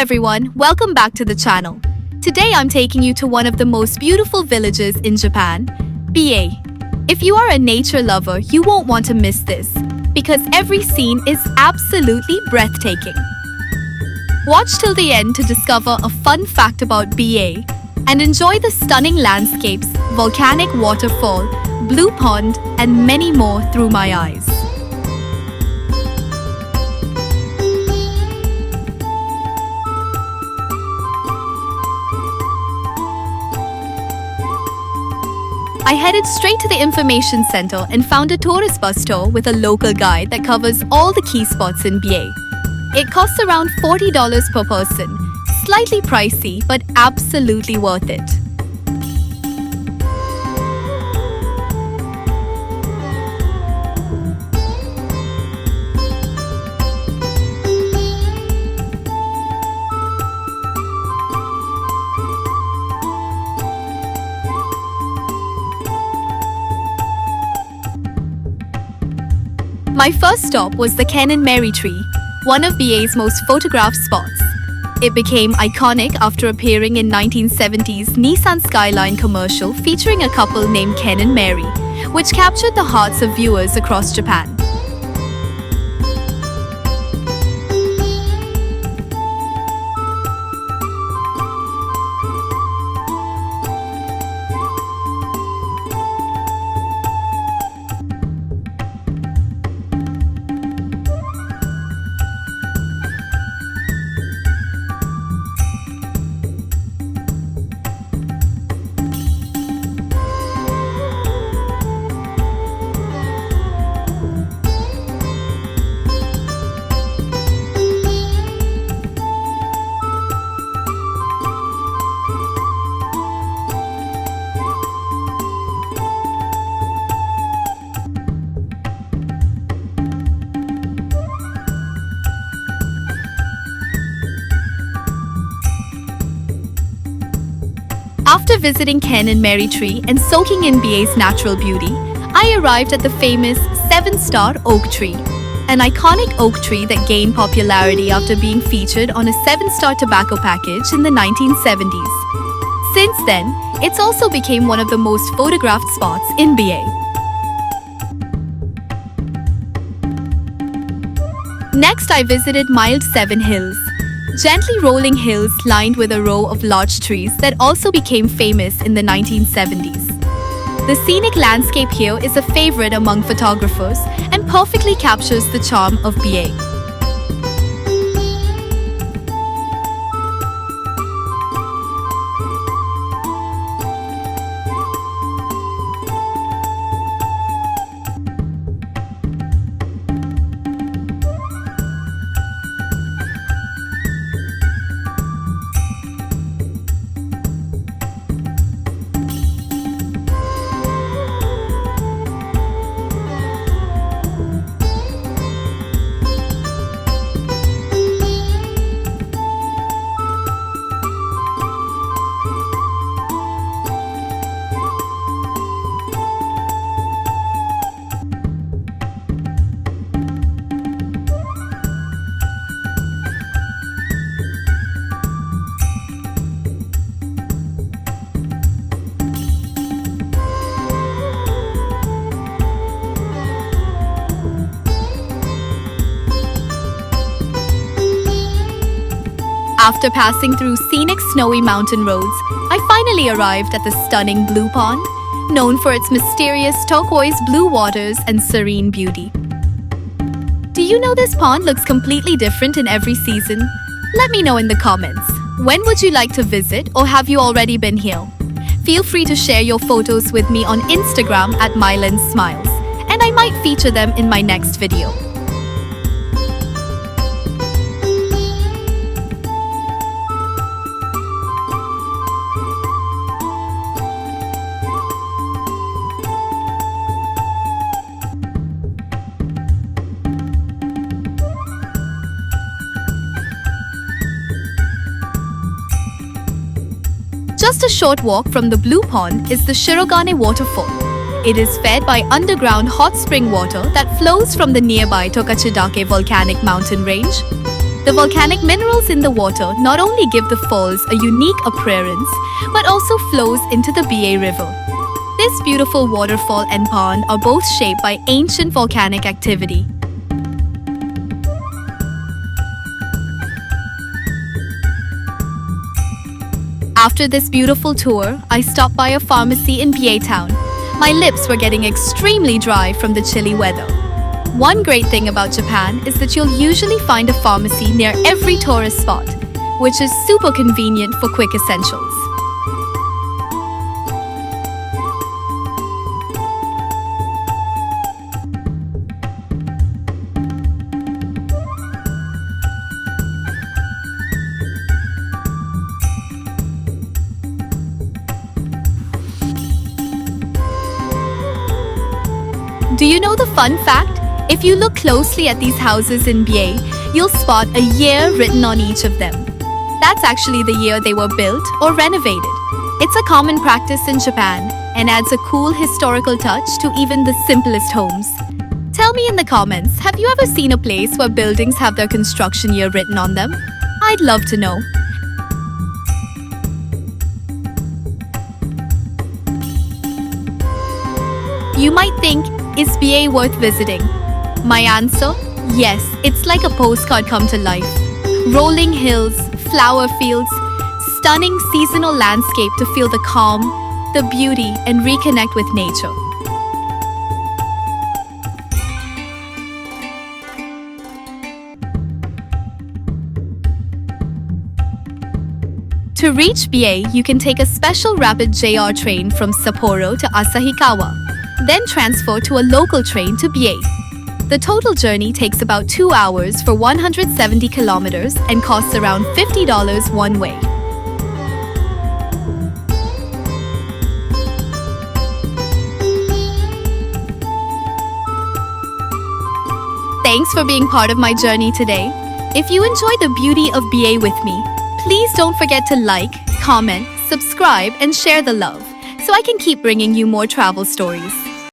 everyone, welcome back to the channel. Today I'm taking you to one of the most beautiful villages in Japan, Biei. If you are a nature lover, you won't want to miss this, because every scene is absolutely breathtaking. Watch till the end to discover a fun fact about Biei and enjoy the stunning landscapes, volcanic waterfall, blue pond, and many more through my eyes. I headed straight to the information center and found a tourist bus tour with a local guide that covers all the key spots in Biei. It costs around $40 per person, slightly pricey but absolutely worth it. My first stop was the Ken and Mary tree, one of Biei's most photographed spots. It became iconic after appearing in 1970's Nissan Skyline commercial featuring a couple named Ken and Mary, which captured the hearts of viewers across Japan. After visiting Ken and Mary Tree and soaking in Biei's natural beauty, I arrived at the famous Sevenstar Oak Tree, an iconic oak tree that gained popularity after being featured on a 7-star tobacco package in the 1970s. Since then, it's also became one of the most photographed spots in Biei. Next, I visited mild Seven Hills, gently rolling hills lined with a row of large trees that also became famous in the 1970s. The scenic landscape here is a favorite among photographers and perfectly captures the charm of Biei. After passing through scenic snowy mountain roads, I finally arrived at the stunning Blue Pond, known for its mysterious turquoise blue waters and serene beauty. Do you know this pond looks completely different in every season? Let me know in the comments. When would you like to visit, or have you already been here? Feel free to share your photos with me on Instagram at MyLensSmiles, and I might feature them in my next video. Just a short walk from the Blue Pond is the Shurogani Waterfall. It is fed by underground hot spring water that flows from the nearby Tokachidake volcanic mountain range. The volcanic minerals in the water not only give the falls a unique appearance, but also flows into the Biei River. This beautiful waterfall and pond are both shaped by ancient volcanic activity. After this beautiful tour, I stopped by a pharmacy in Biei town. My lips were getting extremely dry from the chilly weather. One great thing about Japan is that you'll usually find a pharmacy near every tourist spot, which is super convenient for quick essentials. Do you know the fun fact? If you look closely at these houses in Biei, you'll spot a year written on each of them. That's actually the year they were built or renovated. It's a common practice in Japan and adds a cool historical touch to even the simplest homes. Tell me in the comments, have you ever seen a place where buildings have their construction year written on them? I'd love to know. You might think, is Biei worth visiting? My answer? Yes, it's like a postcard come to life. Rolling hills, flower fields, stunning seasonal landscape to feel the calm, the beauty, and reconnect with nature. To reach Biei, you can take a special rapid JR train from Sapporo to Asahikawa, then transfer to a local train to Biei. The total journey takes about 2 hours for 170 kilometers and costs around $50 one way. Thanks for being part of my journey today. If you enjoy the beauty of Biei with me, please don't forget to like, comment, subscribe, and share the love so I can keep bringing you more travel stories.